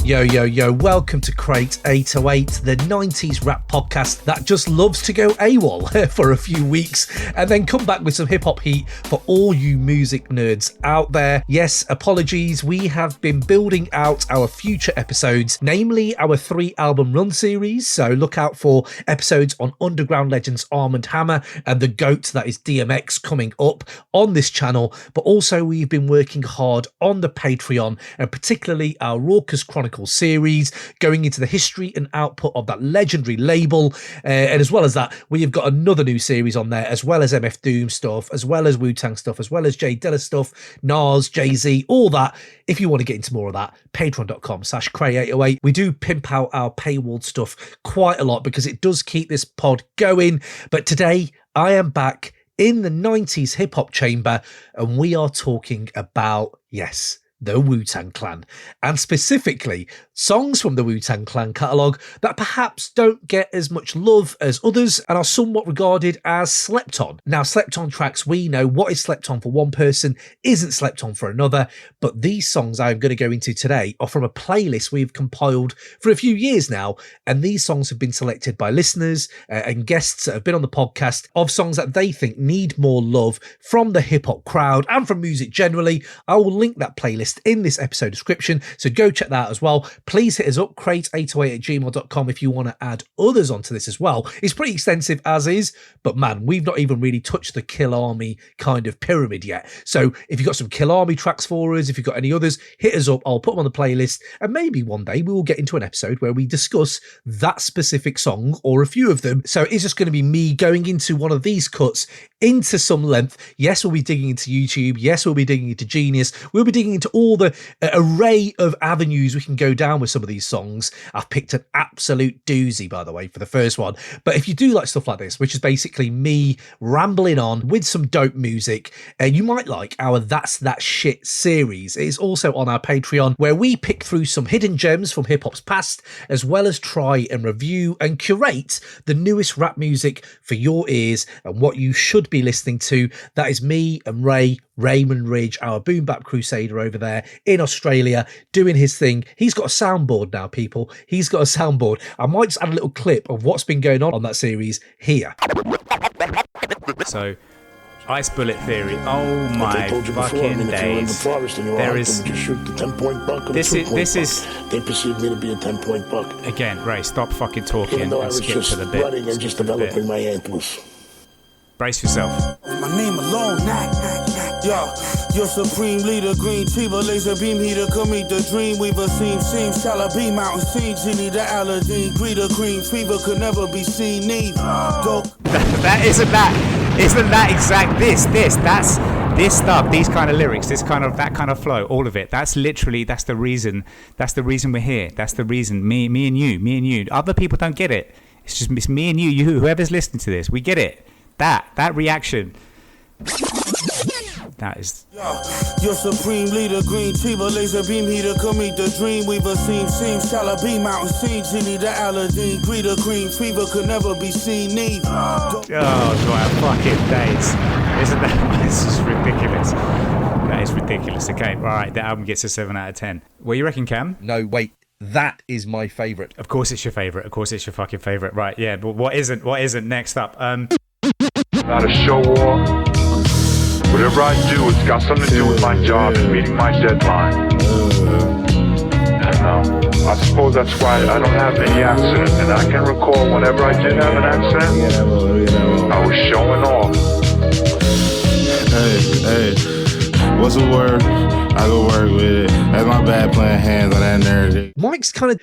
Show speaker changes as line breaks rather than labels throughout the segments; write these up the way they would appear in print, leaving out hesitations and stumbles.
Yo, yo, yo, welcome to Crate 808, the 90s rap podcast that just loves to go AWOL for a few weeks and then come back with some hip-hop heat for all you music nerds out there. Yes, apologies, we have been building out our future episodes, namely our 3-album run series, so look out for episodes on Underground Legends Arm & Hammer and the GOAT, that is DMX, coming up on this channel, but also we've been working hard on the Patreon, and particularly our Raucous Chronicles series, going into the history and output of that legendary label, and as well as that, we have got another new series on there, as well as MF Doom stuff, as well as Wu-Tang stuff, as well as Jay Dilla stuff, Nas, Jay-Z, all that. If you want to get into more of that, patreon.com/Cray808. We do pimp out our paywalled stuff quite a lot because it does keep this pod going. But today, I am back in the 90s hip-hop chamber, and we are talking about, yes, the Wu-Tang Clan, and specifically songs from the Wu-Tang Clan catalogue that perhaps don't get as much love as others and are somewhat regarded as slept on. Now, slept on tracks, we know what is slept on for one person isn't slept on for another, but these songs I'm going to go into today are from a playlist we've compiled for a few years now, and these songs have been selected by listeners and guests that have been on the podcast of songs that they think need more love from the hip-hop crowd and from music generally. I will link that playlist in this episode description, so go check that out as well. Please hit us up, crate808@gmail.com, if you want to add others onto this as well. It's pretty extensive as is, but man, we've not even really touched the Kill Army kind of pyramid yet. So if you've got some Kill Army tracks for us, if you've got any others, hit us up. I'll put them on the playlist, and maybe one day we will get into an episode where we discuss that specific song or a few of them. So it's just going to be me going into one of these cuts into some length. Yes, we'll be digging into YouTube. Yes, we'll be digging into Genius. We'll be digging into all the array of avenues we can go down with some of these songs. I've picked an absolute doozy, by the way, for the first one. But if you do like stuff like this, which is basically me rambling on with some dope music, you might like our That's That Shit series. It is also on our Patreon, where we pick through some hidden gems from hip-hop's past, as well as try and review and curate the newest rap music for your ears and what you should be listening to. That is me and Raymond Ridge, our boom bap crusader over there in Australia, doing his thing. He's got a soundboard now, people. He's got a soundboard. I might just add a little clip of what's been going on that series here.
So, Ice Bullet Theory. Oh my fucking days! There is. This is.
They perceive me to be a 10-point buck.
Again, Ray, stop fucking talking
Even though I
and
was
skip
just
to the bit.
running and just developing my antlers.
Brace yourself.
My name alone, yo, your supreme leader, green fever, laser beam heater, come meet the dream weaver, seam, Shalaby, mountain scene, Genie, the Aladdin, greeter, cream fever, could never be seen, need, go.
Isn't that exact this stuff, these kind of lyrics, that kind of flow, all of it, that's the reason we're here. That's the reason, me and you. Other people don't get it. It's me and you, whoever's listening to this, we get it. That reaction. That is.
Your supreme leader, green fever, laser beam heater, come meet the dream weaver, seam, Shalaby, mountain scene, Genie, the Aladdin, greeter, cream fever, could never be seen, need.
Oh, my fucking days. Isn't that? This is ridiculous. That is ridiculous. Okay, right, the album gets a 7 out of 10. What do you reckon, Cam?
No, wait. That is my favourite.
Of course it's your favourite. Of course it's your fucking favourite. Right, yeah, but what isn't next up?
Not a show off. Whatever I do, it's got something to do with my job and meeting my deadline. And I suppose that's why I don't have any accent. And I can recall whenever I did have an accent, I was showing off.
Hey, what's the word? I go work with it. That's my bad playing hands on that nerd.
Mike's kind of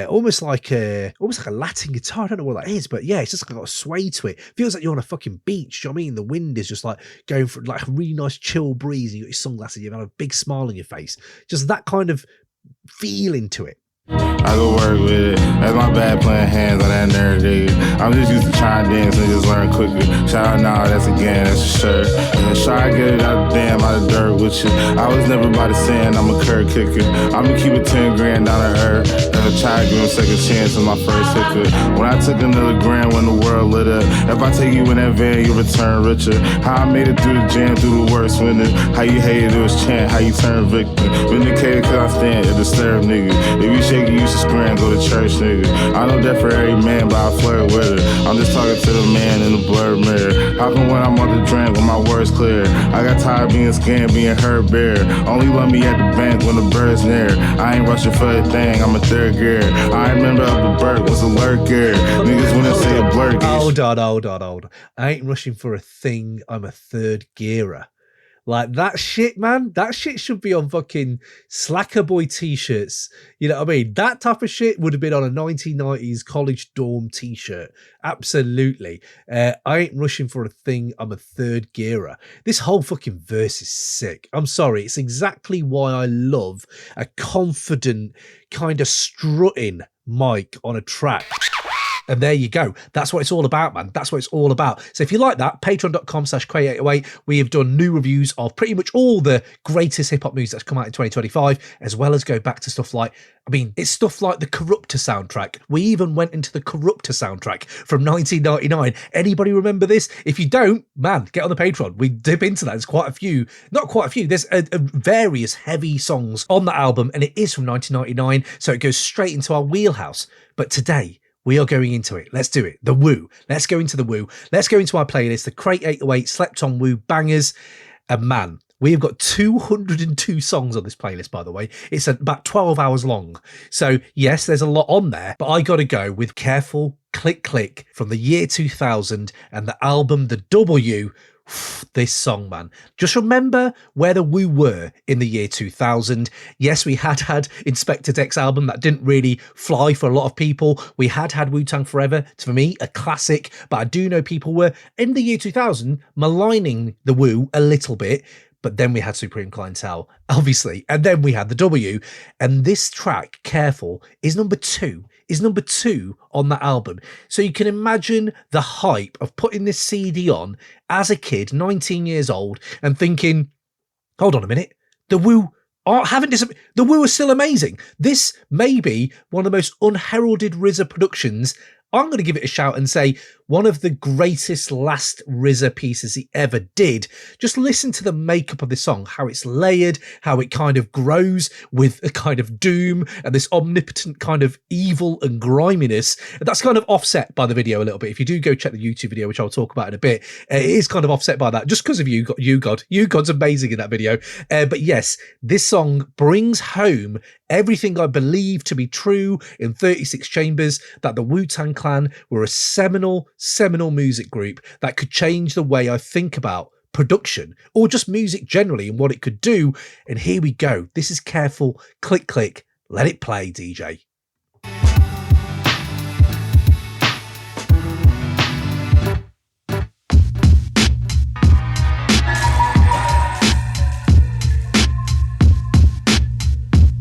almost like a Latin guitar. I don't know what that is, but yeah, it's just got a sway to it. Feels like you're on a fucking beach. Do you know what I mean? The wind is just like going for like a really nice chill breeze. You got your sunglasses, you've got a big smile on your face. Just that kind of feeling to it.
I go work with it. That's my bad playing hands on that nerd, nigga. I'm just used to trying to dance and just learn quicker. Shout out, nah, that's a gang, that's a shirt. And try to get it out of dirt with you. I was never about to saying I'm a curb kicker. I'ma keep it 10 grand down to earth. And try to give him a second chance on my first hiccup. When I took another grand when the world lit up. If I take you in that van, you return richer. How I made it through the jam, through the worst winter. How you hated it was chant, how you turn victim. Vindicated cause I stand, it disturbed niggas. If you chick you used to scream, go to church, nigga. I know that for every man, but I flirt with her. I'm just talking to the man in the blurred mirror. How come when I'm on the drink when my words clear? I got tired being scared, being hurt bare. Only let me at the bank when the bird's near. I ain't rushing for a thing, I'm a third gear. I remember up the Burke was a lurk gear. Niggas wanna say a blurk.
Hold on. I ain't rushing for a thing, I'm a third gearer. Like that shit, man. That shit should be on fucking Slacker Boy t-shirts. You know what I mean? That type of shit would have been on a 1990s college dorm t-shirt. Absolutely. I ain't rushing for a thing. I'm a third gearer. This whole fucking verse is sick. I'm sorry. It's exactly why I love a confident kind of strutting mic on a track. And there you go. That's what it's all about, man. That's what it's all about. So if you like that, patreon.com/Crate808, we have done new reviews of pretty much all the greatest hip-hop music that's come out in 2025, as well as go back to stuff like, it's stuff like the Corruptor soundtrack. We even went into the Corruptor soundtrack from 1999. Anybody remember this? If you don't, man, get on the Patreon. We dip into that. There's quite a few. Not quite a few. There's various heavy songs on the album, and it is from 1999, so it goes straight into our wheelhouse. But today, we are going into it. Let's do it. The Wu. Let's go into the Wu. Let's go into our playlist, the Crate 808 Slept On Wu Bangers. And man, we have got 202 songs on this playlist, by the way. It's about 12 hours long. So yes, there's a lot on there, but I got to go with Careful, Click Click from the year 2000 and the album The W. This song, man. Just remember where the Wu were in the year 2000. Yes, we had Inspector Deck's album that didn't really fly for a lot of people. We had Wu-Tang Forever, for me, a classic. But I do know people were, in the year 2000, maligning the Wu a little bit. But then we had Supreme Clientele, obviously. And then we had the W. And this track, Careful, is number two on that album. So you can imagine the hype of putting this CD on as a kid, 19 years old, and thinking, hold on a minute, the Wu the Wu are still amazing. This may be one of the most unheralded RZA productions. I'm going to give it a shout and say one of the greatest last RZA pieces he ever did. Just listen to the makeup of this song, how it's layered, how it kind of grows with a kind of doom and this omnipotent kind of evil and griminess. That's kind of offset by the video a little bit. If you do go check the YouTube video, which I'll talk about in a bit, it is kind of offset by that just because of you, God. You God's amazing in that video. But yes, this song brings home everything I believe to be true in 36 Chambers, that the Wu-Tang Clan were a seminal music group that could change the way I think about production or just music generally and what it could do. And here we go. This is Careful, Click Click. Let it play, DJ.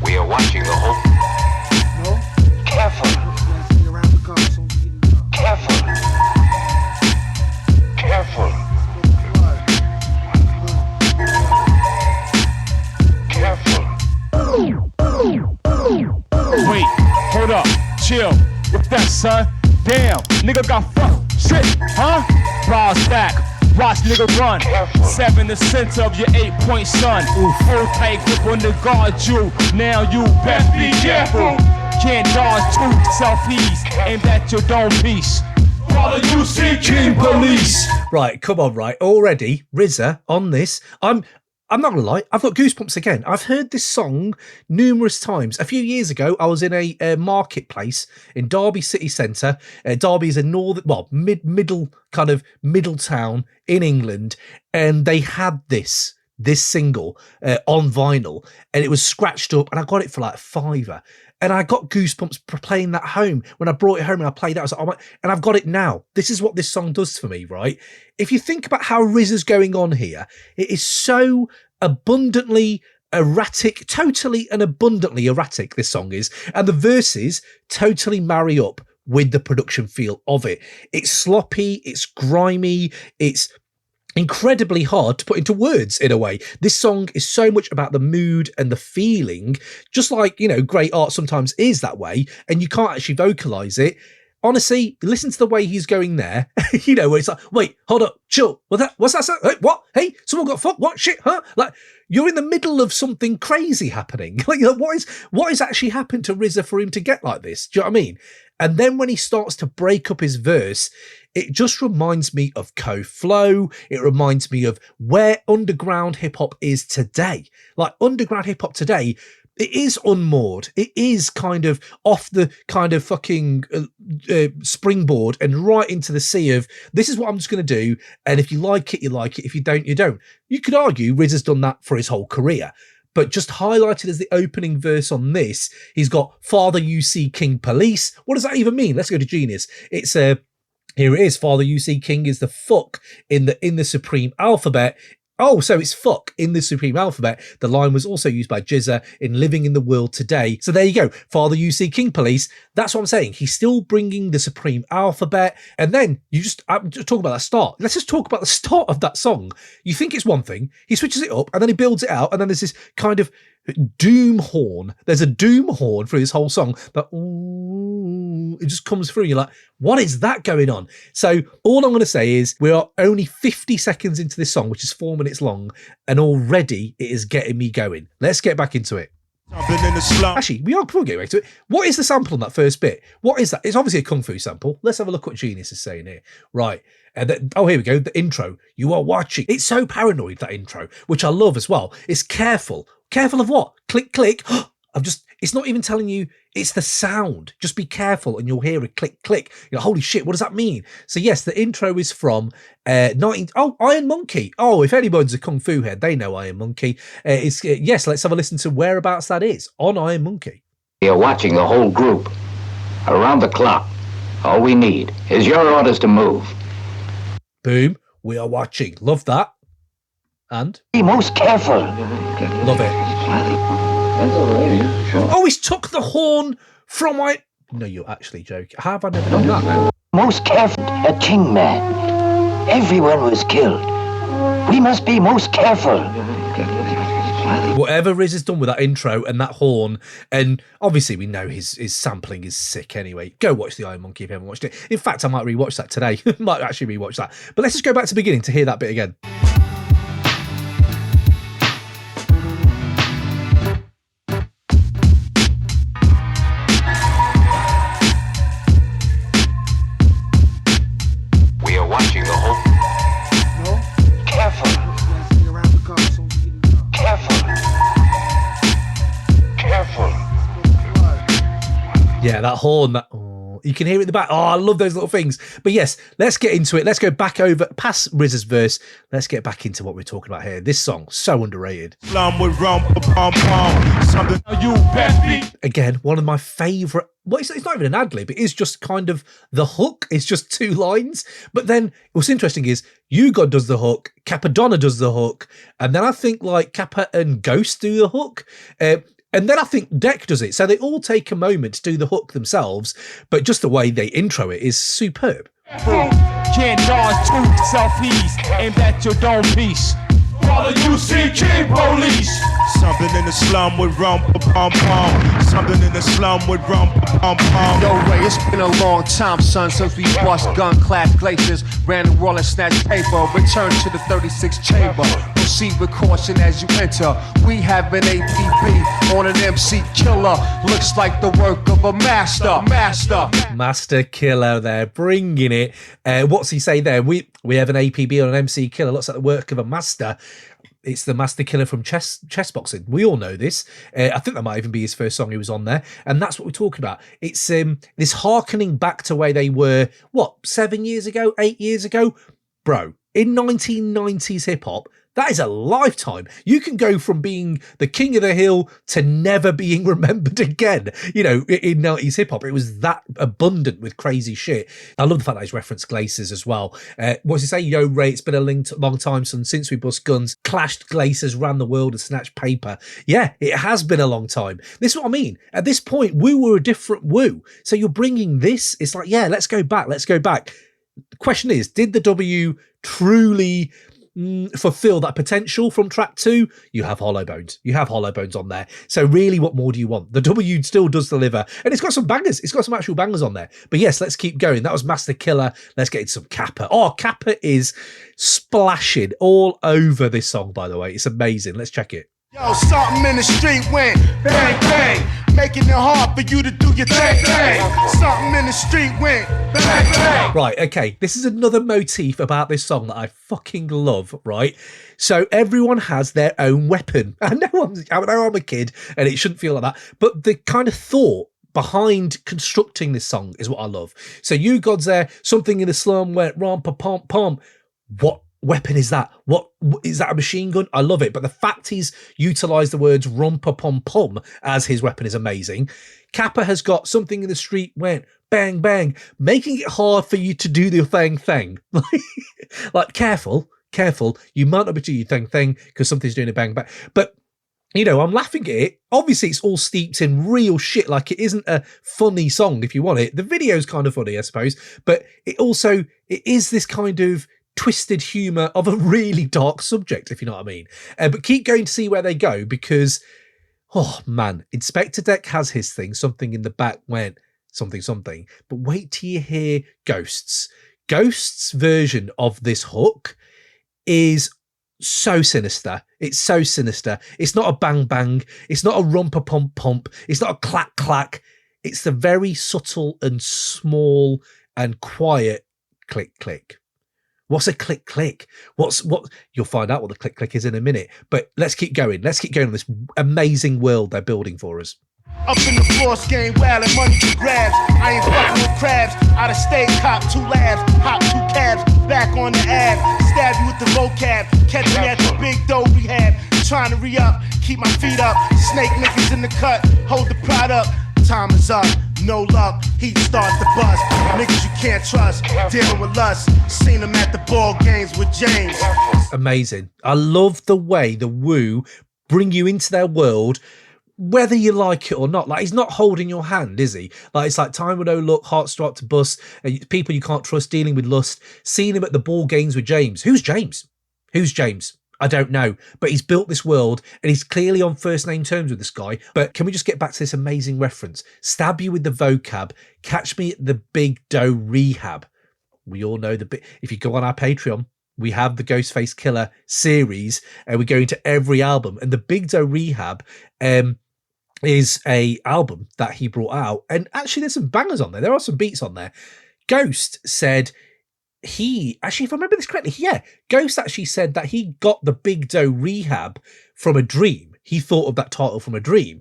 We are watching the whole. No? Careful. Careful. Careful. Careful.
Wait, hold up, chill. What's that, son? Damn, nigga got fucked. Shit, huh? Bars back. Watch nigga run.
Careful.
7 the center of your 8-point son. Hold tight grip on the guard you. Now you best be careful. Can't dodge truth, self-ease. Aimed at your dome piece. Follow you, see King Police.
Right, come on, right. Already, RZA on this. I'm not gonna lie, I've got goosebumps again. I've heard this song numerous times. A few years ago, I was in a marketplace in Derby city centre. Derby is a middle town in England, and they had this single on vinyl, and it was scratched up, and I got it for like £5. And I got goosebumps playing that home. When I brought it home and I played that, I was like, oh my, and I've got it now. This is what this song does for me, right? If you think about how RZA's going on here, it is so abundantly erratic, totally and abundantly erratic, this song is. And the verses totally marry up with the production feel of it. It's sloppy, it's grimy, it's incredibly hard to put into words in a way. This song is so much about the mood and the feeling, just like, great art sometimes is that way, and you can't actually vocalize it. honestly, listen to the way he's going there. You know, where it's like, wait, hold up, chill. What's that? Hey, what? Hey, someone got fucked? What? Shit, huh? Like, you're in the middle of something crazy happening. Like, what is actually happened to RZA for him to get like this? Do you know what I mean? And then when he starts to break up his verse, it just reminds me of Co-Flow. It reminds me of where underground hip hop is today. Like, underground hip hop today, it is unmoored. It is kind of off the kind of fucking springboard and right into the sea of, this is what I'm just going to do. And if you like it, you like it. If you don't, you don't. You could argue RZA's done that for his whole career. But just highlighted as the opening verse on this, he's got Father UC King Police. What does that even mean? Let's go to Genius. It's here it is. Father UC King is the fuck in the supreme alphabet. Oh, so it's fuck in the supreme alphabet. The line was also used by Jizza in Living in the World Today. So there you go. Father UC King Police. That's what I'm saying. He's still bringing the supreme alphabet. And then I'm just talking about that start. Let's just talk about the start of that song. You think it's one thing. He switches it up and then he builds it out. And then there's this kind of doom horn. There's a doom horn through this whole song that it just comes through. You're like, what is that going on? So all I'm going to say is we are only 50 seconds into this song, which is 4 minutes long, and already it is getting me going. Let's get back into it. Actually, before we get back to it, what is the sample on that first bit? What is that? It's obviously a Kung Fu sample. Let's have a look what Genius is saying here. Right. Here we go. The intro. You are watching. It's so paranoid, that intro, which I love as well. It's careful. Careful of what? Click, click. It's not even telling you, it's the sound. Just be careful and you'll hear a click, click. You're like, holy shit, what does that mean? So yes, the intro is from Iron Monkey. Oh, if anybody's a Kung Fu head, they know Iron Monkey. Yes, let's have a listen to whereabouts that is on Iron Monkey.
You're watching the whole group. Around the clock. All we need is your orders to move.
Boom. We are watching. Love that. And?
Be most careful.
Love it. Oh, he's took the horn from my... No, you're actually joking. How have I never done that now?
Most careful. A king man. Everyone was killed. We must be most careful.
Whatever Riz has done with that intro and that horn, and obviously we know his sampling is sick anyway. Go watch the Iron Monkey if you haven't watched it. In fact, I might rewatch that today. Might actually rewatch that. But let's just go back to the beginning to hear that bit again. Yeah, that horn, you can hear it in the back. Oh, I love those little things. But yes, let's get into it. Let's go back over past RZA's verse. Let's get back into what we're talking about here. This song, so underrated. Again, one of my favourite. Well, it's not even an ad-lib. It is just kind of the hook. It's just 2 lines. But then what's interesting is U-God does the hook, Capadonna does the hook, and then I think like Kappa and Ghost do the hook. And then I think Deck does it. So they all take a moment to do the hook themselves, but just the way they intro it is superb.
Can't dodge truth, self-ease, aimed at your dome piece. Father UC King Police.
Something in the slum with rum pom pom. Something in the slum with rum pom pom.
Yo, Ray, it's been a long time, son, since we bust gun-clad glaciers, ran the wall and snatched paper, returned to the 36 chamber. Proceed with caution as you enter. We have an APB on an MC killer. Looks like the work of a master
killer there, bringing it. What's he say there? We have an APB on an MC killer. Looks like the work of a master. It's the master killer from chess boxing. We all know this. I think that might even be his first song he was on there. And that's what we're talking about. It's this hearkening back to where they were, 7 years ago, 8 years ago? Bro, in 1990s hip hop, that is a lifetime. You can go from being the king of the hill to never being remembered again. You know, in 90s hip hop, it was that abundant with crazy shit. I love the fact that he's referenced Glaciers as well. What does he say? Yo, Ray, it's been a long time since we bust guns, clashed Glaciers, ran the world and snatched paper. Yeah, it has been a long time. This is what I mean. At this point, Wu were a different Wu. So you're bringing this. It's like, yeah, let's go back. The question is, did the W truly fulfill that potential from track 2, you have Hollow Bones. You have Hollow Bones on there. So really, what more do you want? The W still does deliver, and it's got some bangers. It's got some actual bangers on there. But yes, let's keep going. That was Master Killer. Let's get into some Kappa. Oh, Kappa is splashing all over this song, by the way. It's amazing. Let's check it.
Yo, something in the street went bang, bang, making it hard for you to do your thing, bang. Something in the street went bang, bang.
Right, okay, this is another motif about this song that I fucking love, right? So everyone has their own weapon. I know I'm a kid and it shouldn't feel like that, but the kind of thought behind constructing this song is what I love. So you gods there, something in the slum went rom-pa-pom-pom. What weapon is that? What is that, a machine gun? I love it. But the fact he's utilised the words rum-pa-pom-pom as his weapon is amazing. Kappa has got something in the street went bang, bang, making it hard for you to do the thing. Like, careful. You might not be doing your thing because something's doing a bang, bang. But, you know, I'm laughing at it. Obviously, it's all steeped in real shit. Like, it isn't a funny song if you want it. The video's kind of funny, I suppose. But it is this kind of twisted humour of a really dark subject, if you know what I mean. But keep going to see where they go because, oh man, Inspector Deck has his thing. Something in the back went something. But wait till you hear Ghost's. Ghost's version of this hook is so sinister. It's so sinister. It's not a bang bang. It's not a rumpa-pump. It's not a clack clack. It's the very subtle and small and quiet click click. What's a click click? What? You'll find out what the click click is in a minute. But let's keep going. Let's keep going on this amazing world they're building for us.
Up in the force game, wild and money for grabs. I ain't fucking with crabs. Out of state, cop 2 labs, hop 2 cabs, back on the ab, stab you with the vocab, catch me at the big dough rehab, trying to re-up, keep my feet up, snake niggas in the cut, hold the pride up, time is up, no luck, heat start the bus, niggas you can't trust, dealing with lust, seen them at the ball games with James.
Amazing. I love the way the Wu bring you into their world, whether you like it or not. Like, he's not holding your hand, is he? Like, it's like time with no luck, heart start to bust, people you can't trust, dealing with lust, seeing him at the ball games with James. Who's James? I don't know, but he's built this world and he's clearly on first name terms with this guy. But can we just get back to this amazing reference? Stab you with the vocab, catch me at the big dough rehab. We all know the bit. If you go on our Patreon, we have the Ghostface Killer series and we go into every album, and the Big Dough Rehab is a album that he brought out, and actually there's some bangers on there. There are some beats on there. Ghost said he actually, if I remember this correctly, Ghost actually said that he got the Big Dough Rehab from a dream. He thought of that title from a dream.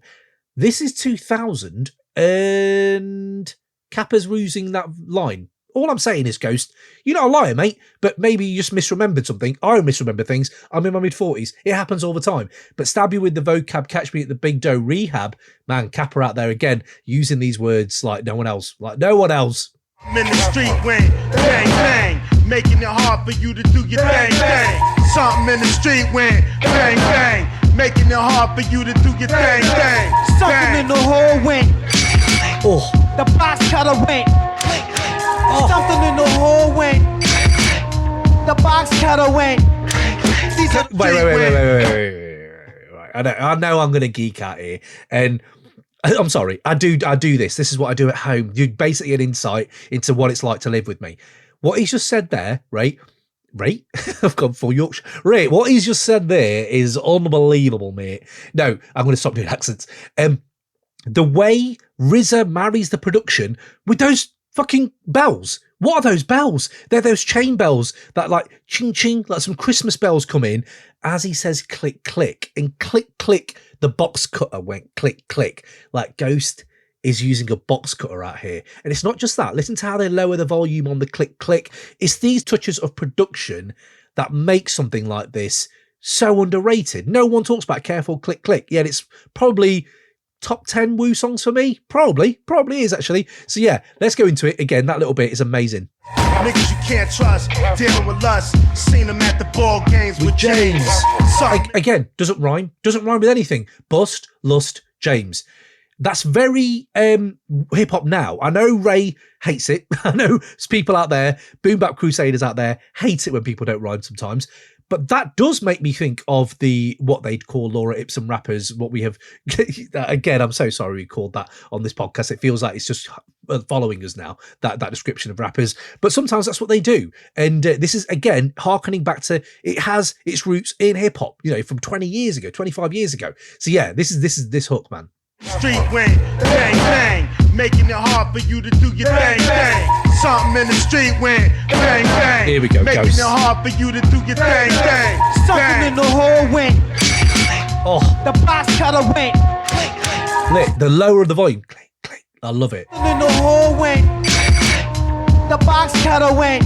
This is 2000 and Kappa's using that line. All I'm saying is, Ghost, you're not a liar, mate, but maybe you just misremembered something. I misremember things. I'm in my mid-40s. It happens all the time. But stab you with the vocab, catch me at the Big Dough Rehab. Man, Kappa out there again, using these words like no one else. I'm
in the street went bang, bang, making it hard for you to do your thing, bang. Something in the street went bang, bang, making it hard for you to do your thing, bang.
Something in the hole went.
Oh.
The box cutter went. Something in the hole went. The box cutter went.
Wait. I know I'm going to geek out here, and I'm sorry. I do this. This is what I do at home. You basically an insight into what it's like to live with me. What he's just said there, right? I've gone full Yorkshire. Right, what he's just said there is unbelievable, mate. No, I'm going to stop doing accents. The way RZA marries the production with those fucking bells. What are those bells? They're those chain bells that like ching ching, like some Christmas bells come in as he says click click, and click click, the box cutter went click click. Like Ghost is using a box cutter out here. And it's not just that. Listen to how they lower the volume on the click click. It's these touches of production that make something like this so underrated. No one talks about careful click click, yet it's probably top 10 Wu songs for me. Probably is actually. So yeah, let's go into it again. That little bit is amazing.
Niggas you can't trust, dealing with lust, seen them at the ball games with James.
Again, doesn't rhyme with anything. Bust, lust, James. That's very hip hop now. I know Ray hates it. I know people out there, Boom Bap Crusaders out there, hate it when people don't rhyme sometimes. But that does make me think of what they'd call Laura Ipsum rappers, what we have... Again, I'm so sorry we called that on this podcast. It feels like it's just following us now, that description of rappers. But sometimes that's what they do. And this is, again, harkening back to... It has its roots in hip-hop, from 20 years ago, 25 years ago. So yeah, this is this hook, man.
Street went bang bang, making it hard for you to do your thing bang. Something in the street went bang bang.
Here we go,
making
Ghost.
it hard for you to do your thing bang.
Something in the hole went.
Oh,
The box cutter went.
the lower the volume. Click, click. I love it.
Something in the hole went. The box cutter went.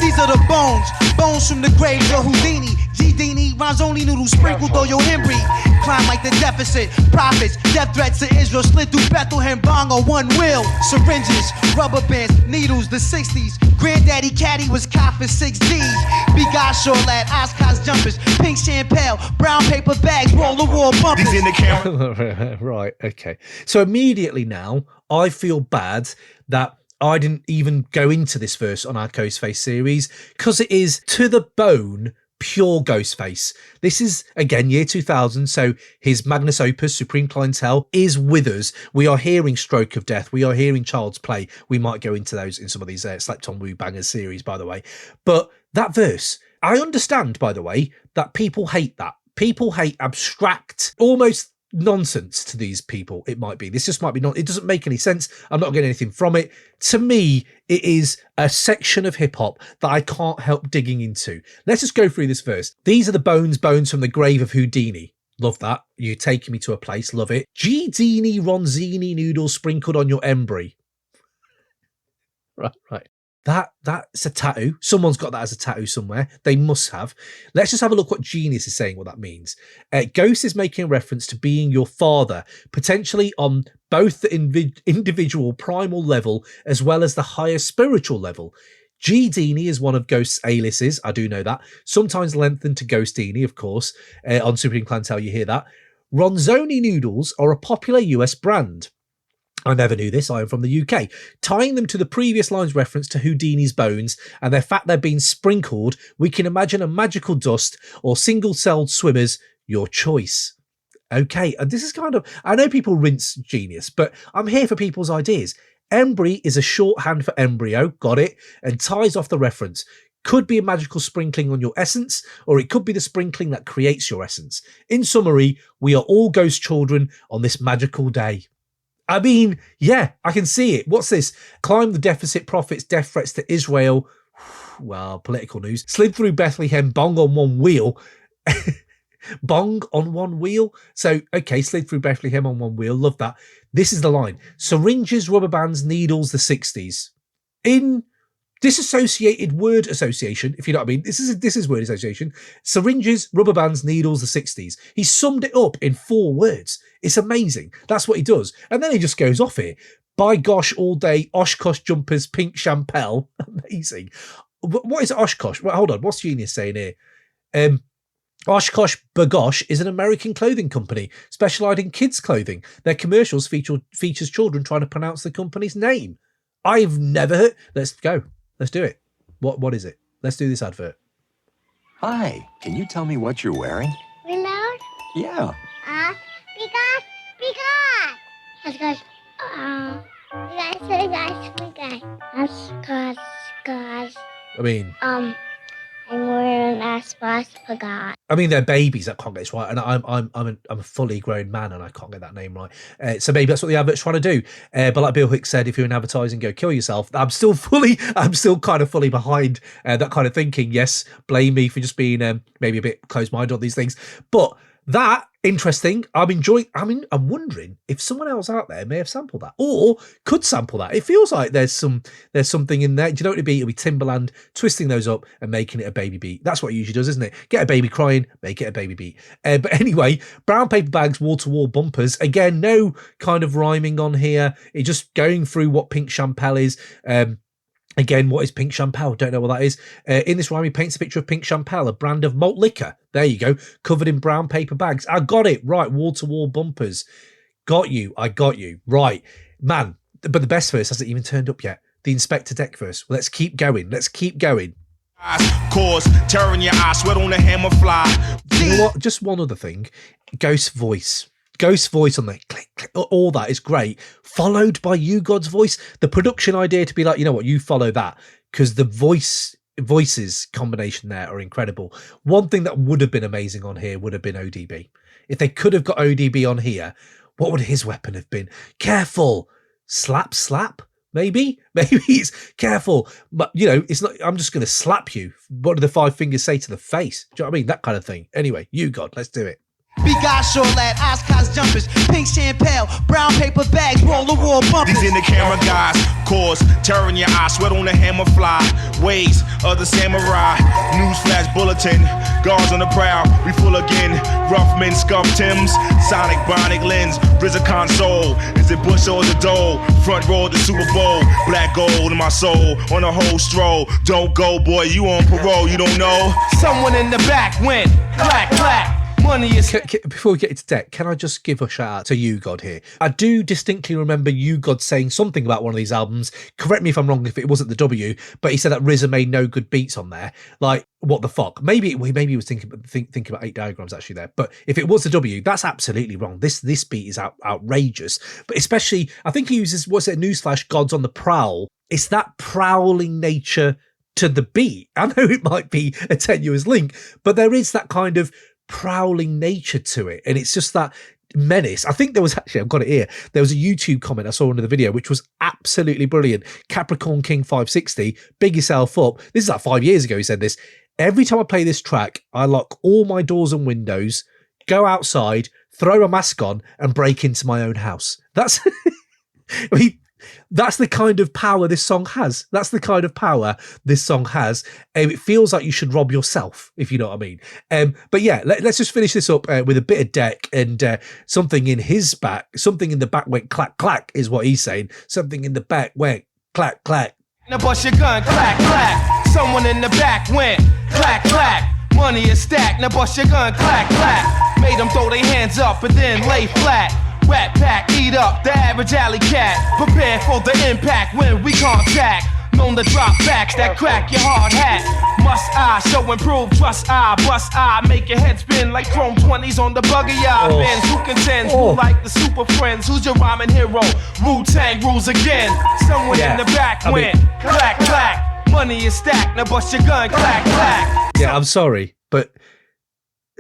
These are the bones from the graves of Houdini. G-Dini, rhymes only noodles sprinkled on your Henry. Climb like the deficit, profits, death threats to Israel, slid through Bethlehem, bong on one wheel. Syringes, rubber bands, needles, the 60s. Granddaddy Caddy was cop for 6 G's. Bigosh or lad, Oshkosh jumpers, pink champagne, brown paper bags, wall-to-wall bumpers.
He's in the camera.
Right, okay. So immediately now, I feel bad that I didn't even go into this verse on our Ghostface series, because it is to the bone pure Ghostface. This is, again, year 2000, so his magnus opus, Supreme Clientele, is with us. We are hearing Stroke of Death. We are hearing Child's Play. We might go into those in some of these Slept On Wu Bangers series, by the way. But that verse, I understand, by the way, that people hate that. People hate abstract, almost nonsense to these people. It might be. This just might be not. It doesn't make any sense. I'm not getting anything from it. To me, it is a section of hip hop that I can't help digging into. Let's just go through this verse. These are the bones from the grave of Houdini. Love that. You're taking me to a place. Love it. G-Dini Ronzini noodles sprinkled on your embry. Right. That's a tattoo. Someone's got that as a tattoo somewhere. They must have. Let's just have a look what Genius is saying, what that means. Ghost is making a reference to being your father, potentially on both the individual primal level as well as the higher spiritual level. G-Dini is one of Ghost's aliases. I do know that. Sometimes lengthened to Ghostini, of course. On Supreme Clientele, you hear that. Ronzoni noodles are a popular US brand. I never knew this. I am from the UK. Tying them to the previous line's reference to Houdini's bones and the fact they're being sprinkled, we can imagine a magical dust or single-celled swimmers, your choice. Okay, and this is kind of... I know people rinse Genius, but I'm here for people's ideas. Embry is a shorthand for embryo, got it, and ties off the reference. Could be a magical sprinkling on your essence, or it could be the sprinkling that creates your essence. In summary, we are all ghost children on this magical day. I mean, yeah, I can see it. What's this? Climb the deficit, profits, death threats to Israel. Well, political news. Slid through Bethlehem, bong on one wheel. Bong on one wheel? So, okay, slid through Bethlehem on one wheel. Love that. This is the line. Syringes, rubber bands, needles, the 60s. In disassociated word association, if you know what I mean. This is word association. Syringes, rubber bands, needles, the 60s. He summed it up in 4 words. It's amazing. That's what he does. And then he just goes off here. By gosh, all day, Oshkosh jumpers, pink champel. Amazing. What is Oshkosh? Well, hold on. What's Genius saying here? Oshkosh Bagosh is an American clothing company specializing in kids' clothing. Their commercials features children trying to pronounce the company's name. I've never heard. Let's go. Let's do it. What is it? Let's do this advert.
Hi, can you tell me what you're wearing?
Remote?
Yeah.
Because,
I mean,
I'm wearing a sports forgot.
I mean, they're babies that can't get this right, and I'm a fully grown man and I can't get that name right. So maybe that's what the advert's trying to do. But like Bill Hicks said, if you're in advertising, go kill yourself. I'm still kind of fully behind that kind of thinking. Yes, blame me for just being maybe a bit closed-minded on these things, but. That, interesting. I'm wondering if someone else out there may have sampled that or could sample that. It feels like there's something in there. Do you know what it'd be? It'll be Timbaland twisting those up and making it a baby beat. That's what he usually does, isn't it? Get a baby crying, make it a baby beat. But anyway, brown paper bags, wall-to-wall bumpers. Again, no kind of rhyming on here. It's just going through what pink champel is. Again, what is pink champel? Don't know what that is. In this rhyme, he paints a picture of pink champel, a brand of malt liquor. There you go. Covered in brown paper bags. I got it. Right. Wall-to-wall bumpers. Got you. I got you. Right. Man. But the best verse hasn't even turned up yet. The Inspector Deck verse. Let's keep going.
Cause tearing your eyes, sweat on the hammer fly.
You know what? Just one other thing. Ghost voice on the click, click, all that is great. Followed by You God's voice. The production idea to be like, you know what, you follow that. Because the voices combination there are incredible. One thing that would have been amazing on here would have been ODB. If they could have got ODB on here, what would his weapon have been? Careful. Slap. Maybe it's careful, but you know, it's not. I'm just going to slap you. What do the 5 fingers say to the face? Do you know what I mean? That kind of thing. Anyway, You God, let's do it.
Big guys, short lad, Oscars jumpers, pink champagne, brown paper bags, roll the wall bumpers.
These in the camera guys, cause tearing your eyes, sweat on the hammer fly. Ways of the samurai, newsflash bulletin, guards on the prowl, we full again. Rough men, scuff Tims, sonic bionic lens, RZA console. Is it Bush or the Dole? Front row of the Super Bowl, black gold in my soul, on a whole stroll. Don't go, boy, you on parole, you don't know.
Someone in the back went clack, clack. Money is...
Before we get into deck, can I just give a shout out to You God here? I do distinctly remember You God saying something about one of these albums. Correct me if I'm wrong if it wasn't the W, but he said that RZA made no good beats on there. Like, what the fuck? Maybe he was thinking about 8 diagrams actually there. But if it was the W, that's absolutely wrong. This beat is outrageous. But especially, I think he uses, what's it, newsflash, God's on the prowl. It's that prowling nature to the beat. I know it might be a tenuous link, but there is that kind of prowling nature to it, and it's just that menace. I think there was actually, I've got it here, there was a YouTube comment I saw under the video which was absolutely brilliant. Capricorn King 560, big yourself up. This is like 5 years ago he said this. Every time I play this track, I lock all my doors and windows, go outside, throw a mask on, and break into my own house. That's I mean, that's the kind of power this song has. It feels like you should rob yourself, if you know what I mean. But yeah, let's just finish this up with a bit of deck and something in his back. Something in the back went clack, clack is what he's saying. Something in the back went clack, clack.
Now bust your gun, clack, clack. Someone in the back went clack, clack. Money is stacked. Now bust your gun, clack, clack. Made them throw their hands up and then lay flat. Rat pack, eat up the average alley cat. Prepare for the impact when we contact. Known to drop backs that crack your hard hat. Must I show improve, trust I, bust I. Make your head spin like chrome 20s on the buggy eye. Bends who contends, who like the super friends. Who's your rhyming hero? Wu-Tang rules again. Someone in the back went clack, clack. Money is stacked, now bust your gun, clack, clack.
Yeah, I'm sorry, but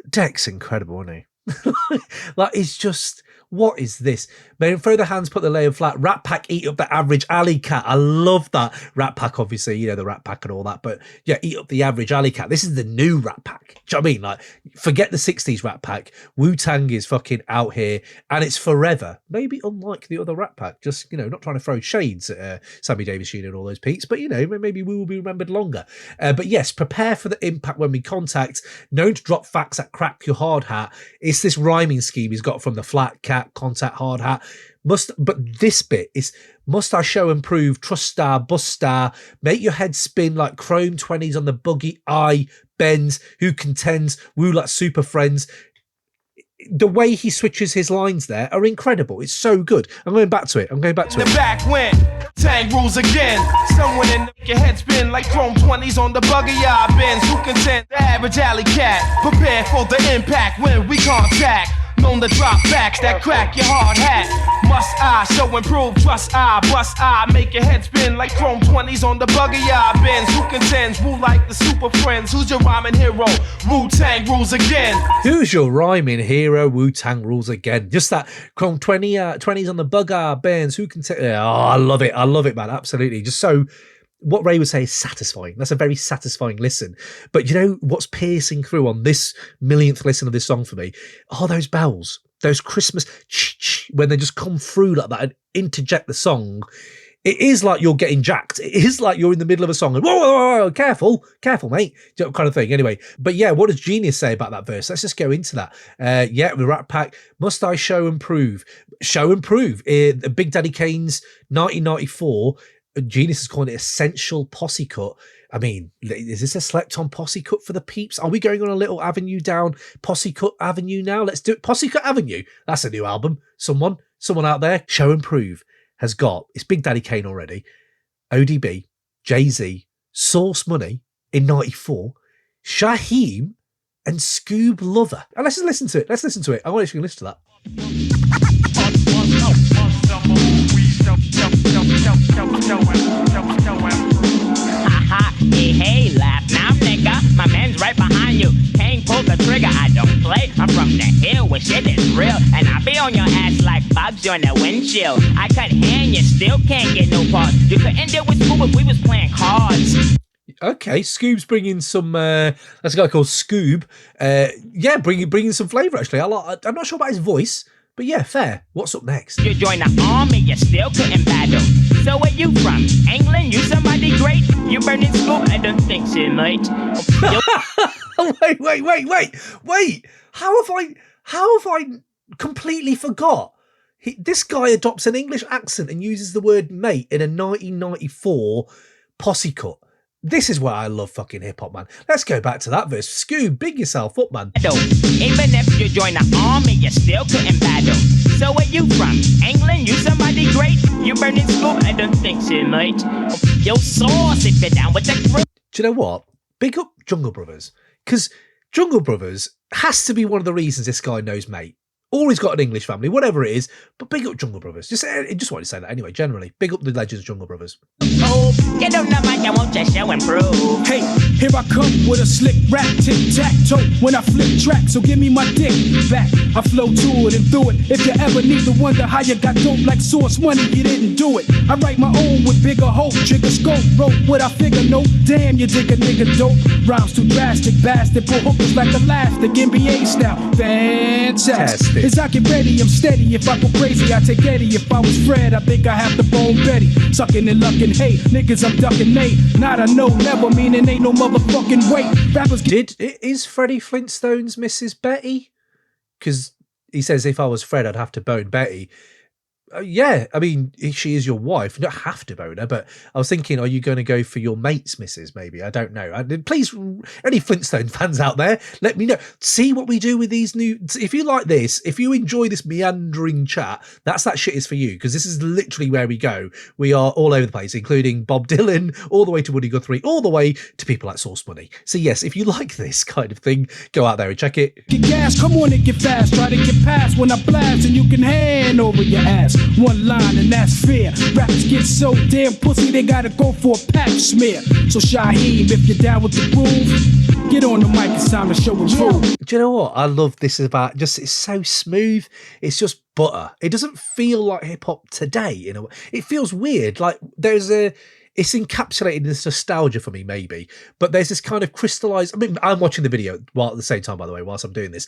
Deck's incredible, isn't he? Like, it's just... What is this? Man, throw the hands, put the layer flat. Rat Pack, eat up the average alley cat. I love that. Rat Pack, obviously, you know, the Rat Pack and all that. But yeah, eat up the average alley cat. This is the new Rat Pack. Do you know what I mean? Like, forget the 60s Rat Pack. Wu-Tang is fucking out here and it's forever. Maybe unlike the other Rat Pack. Just, you know, not trying to throw shades at Sammy Davis Jr. and all those peeps. But, you know, maybe we will be remembered longer. But yes, prepare for the impact when we contact. Known to drop facts that crack your hard hat. It's this rhyming scheme he's got from the flat cat, contact, hard hat. But this bit is, must I show and prove, trust star, bust star, make your head spin like chrome 20s on the buggy eye, bends, who contends, woo like super friends. The way he switches his lines there are incredible. It's so good. I'm going back to it.
The back went Tang rules again. Someone in your head spin like chrome 20s on the buggy eye, bends who contend, the average alley cat. Prepare for the impact when we contact. Known to drop backs that crack your hard hat. Must I show improve, trust I, bust I. Make your head spin like chrome 20s on the buggy eye, bends who contends, woo like the super friends. Who's your rhyming hero? Wu-Tang rules again.
Who's your rhyming hero? Wu-Tang rules again. Just that chrome 20s on the buggy bends who contends. Oh, I love it, man. Absolutely. Just so, what Ray would say is satisfying. That's a very satisfying listen. But you know what's piercing through on this millionth listen of this song for me? Oh, those bells, those Christmas when they just come through like that and interject the song. It is like you're getting jacked. It is like you're in the middle of a song and whoa, careful, mate, kind of thing. Anyway, but yeah, what does Genius say about that verse? Let's just go into that. Yeah, the Rat Pack, must I show and prove? Big Daddy Kane's 1994. Genius is calling it Essential Posse Cut. I mean, is this a select on Posse Cut for the peeps? Are we going on a little avenue down Posse Cut Avenue now? Let's do it. Posse Cut Avenue. That's a new album. Someone out there, Show and Prove has got, it's Big Daddy Kane already, ODB, Jay-Z, Source Money, in 94, Shaheem and Scoob Lover. And let's just listen to it. Let's listen to it. I want you to listen to that.
Hey, laugh now, nigga. My man's right behind you. Can't pull the trigger. I don't play. I'm from the hill where shit is real. And I be on your ass like bugs on the windshield. I cut hair and you still can't get no parts. You couldn't deal with Scoob if we was playing cards.
Okay, Scoob's bringing some. That's a guy called Scoob. Yeah, bringing some flavour. Actually, I'm not sure about his voice, but yeah, fair. What's up next?
You join the army, you still couldn't battle. So where you from? England? You somebody great? You burning Scoob? I don't think so, mate.
Wait! How have I completely forgot? This guy adopts an English accent and uses the word mate in a 1994 posse cut. This is why I love fucking hip-hop, man. Let's go back to that verse. Scoob, big yourself up, man.
Even if you join the army, you still couldn't battle. So where you from? England? You somebody great? You burning Scoob? I don't think so, mate. Yo, sauce if you're down with the crew.
Do you know what? Big up Jungle Brothers. Because Jungle Brothers has to be one of the reasons this guy knows mate. Or he's got an English family, whatever it is. But big up Jungle Brothers. Just wanted to say that anyway, generally. Big up the legends Jungle Brothers.
Oh, get on the mic, I want your show improve.
Hey, here I come with a slick rap, tic-tac-toe when I flip track, so give me my dick back. I flow to it and through it. If you ever need to wonder how you got dope like Source Money, you didn't do it. I write my own with bigger hope, trigger scope, wrote what I figure, no. Damn, you dig a nigga dope. Rhymes too drastic, bastard, pull hookers like elastic, NBA style, fantastic. As I get ready, I'm steady. If I go crazy, I take Eddie. If I was Fred, I think I have to bone Betty. Sucking and lucking, hey, niggas, I'm ducking, nay. Not a no, never, meaning ain't no motherfucking way. Rappers
Is Freddie Flintstone's Mrs. Betty? Because he says if I was Fred, I'd have to bone Betty. Yeah, I mean, she is your wife. You don't have to bone her, but I was thinking, are you going to go for your mate's missus, maybe? I don't know. Please, any Flintstone fans out there, let me know. See what we do with these new... If you like this, if you enjoy this meandering chat, that shit is for you, because this is literally where we go. We are all over the place, including Bob Dylan, all the way to Woody Guthrie, all the way to people like Source Money. So yes, if you like this kind of thing, go out there and check it.
Get gas, come on and get fast. Try to get past when I blast, and you can hand over your ass. One line and that's fair. Rappers get so damn pussy they gotta go for a pap smear. So Shaheem, if you're down with the groove, get on the mic, it's time to show and prove.
Do you know what I love this about? Just it's so smooth. It's just butter. It doesn't feel like hip hop today. You know, it feels weird. Like it's encapsulated in this nostalgia for me, maybe. But there's this kind of crystallized. I mean, I'm watching the video while at the same time, by the way, whilst I'm doing this,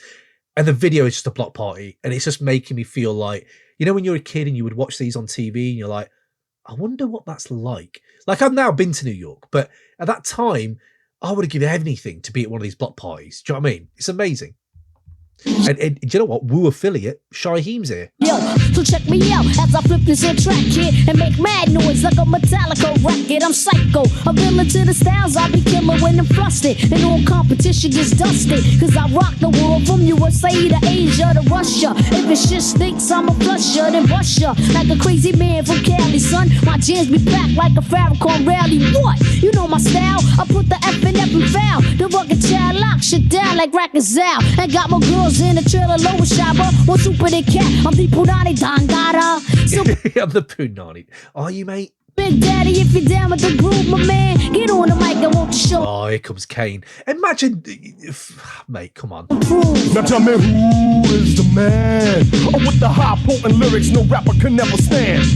and the video is just a block party, and it's just making me feel like. You know, when you're a kid and you would watch these on TV and you're like, I wonder what that's like. Like, I've now been to New York, but at that time, I would have given anything to be at one of these block parties. Do you know what I mean? It's amazing. And do you know what? Wu affiliate, Shaheem's here.
Yo, so check me out as I flip this here track, kid, and make mad noise like a Metallica record. I'm psycho, a villain to the styles I be killing when I'm flustered. And all competition gets dusted, cause I rock the world from USA to Asia to Russia. If it shit stinks, I'm a flusher, then bust ya like a crazy man from Cali, son. My jams be packed like a Farrakhan rally. What? You know my style, I put the F in every foul. The rugged child lock shit down like Rackazal. And got my girls in the trailer lower shopper. One super the cat, I'm the Punani Dangara.
I'm the Punani. Are you, mate?
Big Daddy, if you're down with the groove, my man, get on the mic, I want to show.
Oh, here comes Kane. Imagine, mate, come on.
Now tell me who is the man? Oh, with the high potent lyrics no rapper can never stand.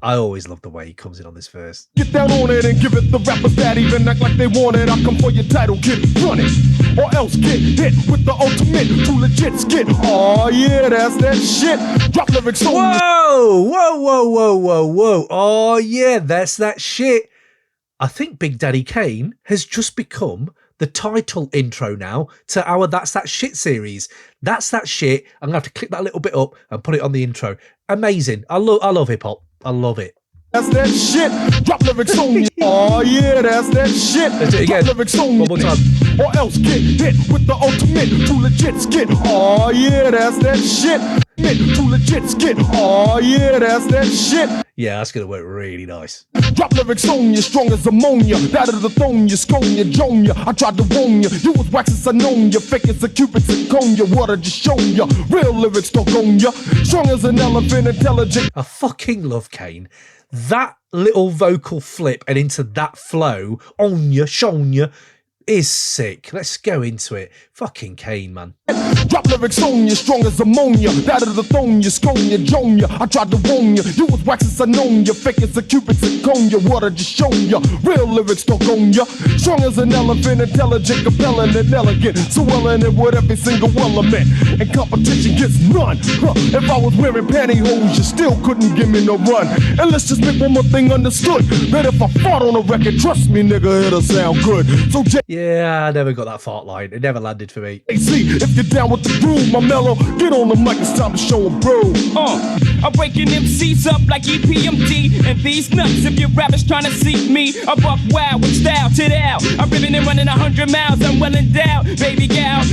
I always love the way he comes in on this verse.
Get down on it and give it the rappers that even act like they want it. I come for your title, kid, run it. Or else get hit with the ultimate too legit skit. Oh yeah, that's that shit. Drop lyrics so
Whoa. Oh yeah, that's that shit. I think Big Daddy Kane has just become the title intro now to our That's That Shit series. That's that shit. I'm gonna have to click that little bit up and put it on the intro. Amazing. I love hip hop. I love it.
That's that shit. Drop lyrics on me. Oh yeah, that's that shit.
Let's do it again.
Drop lyrics on
One more time.
Or else get hit with the ultimate too legit skit. Oh yeah, that's that shit. Too legit skit. Oh yeah, that's that shit.
Yeah, that's gonna work really nice.
Drop lyrics on you, strong as ammonia. That of the thone, you scone you, joan you. I tried to warn you, you was wax as I known you. Fake as a cupid zirconia, water just shown you. Real lyrics don't own you. Strong as an elephant, intelligent.
I fucking love Kane. That little vocal flip and into that flow, on you, shown you, is sick. Let's go into it. Fucking Kane, man.
Drop lyrics on you, strong as ammonia. That of the thone, you scone you, joan you. I tried to warn you, you was wax as I known you. Fake as a cupid zirconia, water just shown you. Real lyrics don't own you. Strong as an elephant, intelligent, compelling and elegant. So well in it with every single element. And competition gets none. If I was wearing pantyhose, you still couldn't give me no run. And let's just make one more thing understood. That if I fought on a record, trust me, nigga, it'll sound good. So
yeah, I never got that fart line. It never landed for me.
See, if you're down with the groove, my mellow, get on the mic, it's time to show 'em, bro.
I'm breaking them seats up like EPMD. And these nuts, if your rappers trying to see me, I buck wild with style to the out. I'm ripping and running 100 miles, I'm well endowed, baby gal.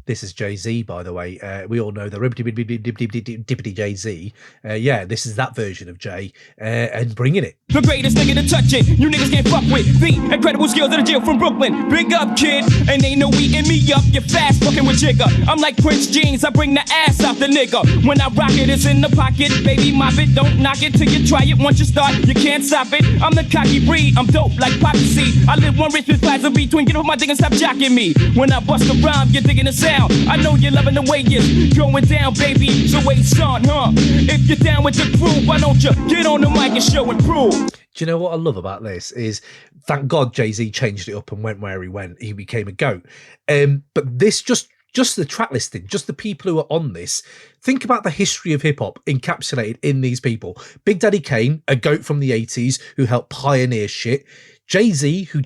This is Jay-Z, by the way. We all know the Dippity Jay-Z. Yeah, this is that version of Jay, and bringing it.
The greatest nigga to touch it, you niggas can't fuck with. The incredible skills of the jail from Brooklyn. Big up, kid, and ain't no eating me up. You're fast fucking with Jigga. I'm like Prince Jeans, I bring the ass out the nigga. When I rock it, it's in the pocket. Baby, mop it, don't knock it till you try it. Once you start, you can't stop it. I'm the cocky breed, I'm dope like Poppy C. I live one Richmond Plaza between. Get off my dick and stop jacking me. When I bust a rhyme, you're digging the sound. I know you're loving the way it's going down, baby. So wait, son, if you're down with the crew, why don't you get on the mic and show and prove?
Do you know what I love about this is, thank God Jay-Z changed it up and went where he went. He became a GOAT. But this just the track listing, just the people who are on this. Think about the history of hip-hop encapsulated in these people. Big Daddy Kane, a GOAT from the 80s who helped pioneer shit. Jay-Z, who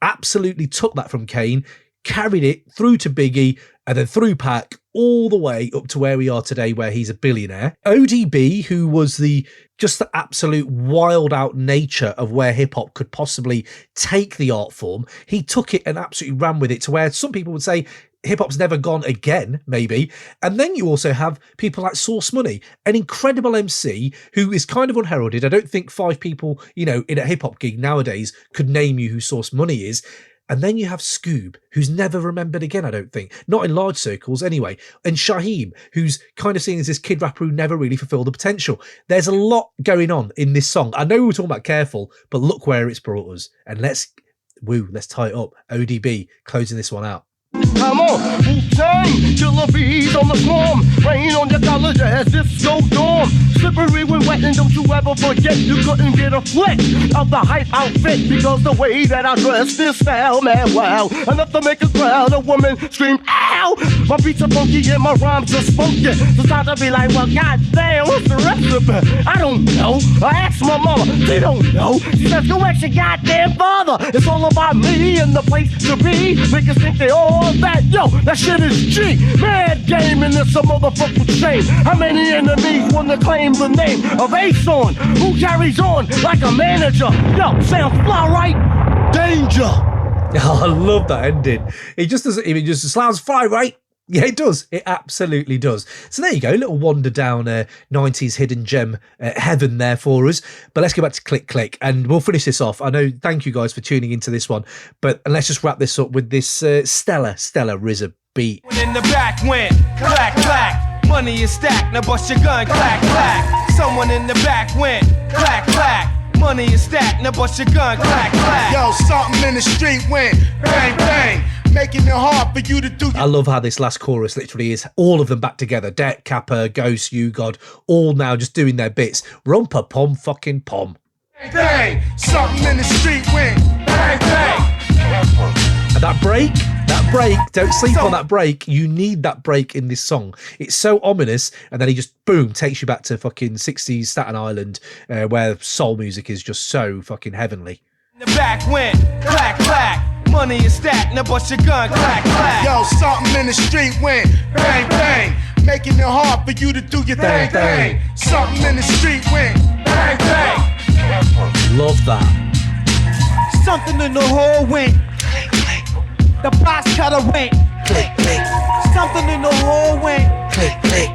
absolutely took that from Kane, carried it through to Biggie, and then through Pac, all the way up to where we are today, where he's a billionaire. ODB, who was just the absolute wild out nature of where hip hop could possibly take the art form. He took it and absolutely ran with it to where some people would say hip hop's never gone again, maybe. And then you also have people like Source Money, an incredible MC who is kind of unheralded. I don't think 5 people, in a hip hop gig nowadays could name you who Source Money is. And then you have Scoob, who's never remembered again, I don't think. Not in large circles, anyway. And Shaheem, who's kind of seen as this kid rapper who never really fulfilled the potential. There's a lot going on in this song. I know we were talking about Careful, but look where it's brought us. And let's tie it up. ODB closing this one out.
Come on, Wu-Tang, killer bees on the swarm. Rain on your college as disco dorm. Slippery when wet and don't you ever forget you couldn't get a flick of the hype outfit because the way that I dress this style, man, wow. Enough to make a crowd of women scream, ow! My beats are funky and my rhymes are spunky. So time to be like, well, goddamn, what's the recipe? I don't know. I asked my mama, they don't know. She says, go ask your goddamn father. It's all about me and the place to be. Niggas think they all that, yo, that shit is G. Mad game and it's a motherfucking shame. How many enemies want to claim the name of Ace-On? Who carries on like a manager? Yo, sounds fly right? Danger.
Oh, I love that ending. It just doesn't even just sounds fly right. Yeah, it does. It absolutely does. So there you go, a little wander down 90s hidden gem heaven there for us. But let's go back to Click Click and we'll finish this off. I know, thank you guys for tuning into this one. But let's just wrap this up with this stellar RZA beat.
In the back went clack, clack. Money is stacked, now bust your gun, clack, clack. Someone in the back went clack, clack. Money is stacked, now bust your gun, clack, clack.
Yo, something in the street went bang, bang. Making it hard for you to do.
I love how this last chorus literally is all of them back together. Deck, Kappa, Ghost, You God, all now just doing their bits. Rumpa pom fucking pom.
Bang, bang. Something in the street went bang, bang.
And that break, don't sleep on that break. You need that break in this song. It's so ominous. And then he just, boom, takes you back to fucking 60s Staten Island, where soul music is just so fucking heavenly.
In the back went clack, clack. Money is stacked, now bust your gun, clack, clack.
Yo, something in the street went bang, bang. Making it hard for you to do your thing, thing. Something in the street went bang, bang.
Love that.
Something in the hole went click, click. The box cutter went click, click. Something in the hole went click, click.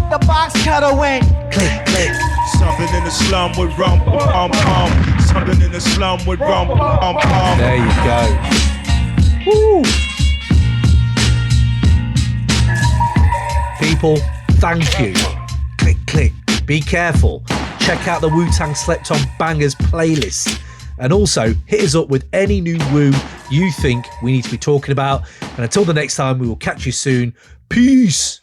The box cutter went click, click.
Something in the slum with rum, pum, pum. Something in the slum with rum.
There you go. Woo. People, thank you. Click, click. Be careful. Check out the Wu-Tang Slept On Bangers playlist. And also, hit us up with any new Wu you think we need to be talking about. And until the next time, we will catch you soon. Peace.